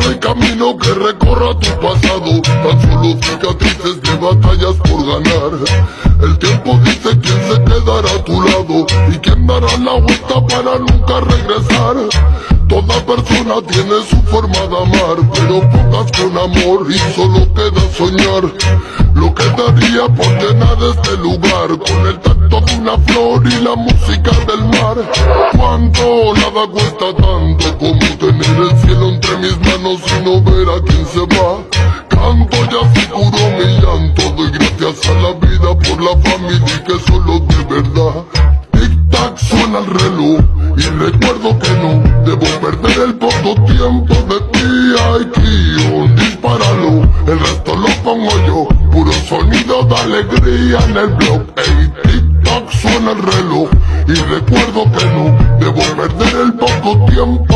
no hay camino que recorra tu pasado, tan solo cicatrices de batallas por ganar. El tiempo dice quién se quedará a tu lado y quién dará la vuelta para nunca regresar. Toda persona tiene su forma de amar, pero pocas con amor y solo queda soñar. Lo que daría por llenar este lugar con el tacto de una flor y la música del mar. Cuánto nada cuesta tanto como tener el cielo entre mis manos y no ver a quién se va. Canto y así curo mi llanto, doy gracias a la vida por la familia que solo de verdad. Tic-tac suena el reloj y recuerdo que no debo perder el poco tiempo de ti. Ay, Kion, dispáralo, el resto lo pongo yo. Puro sonido de alegría en el blog. Ey, tic-tac suena el reloj y recuerdo que no debo perder el poco tiempo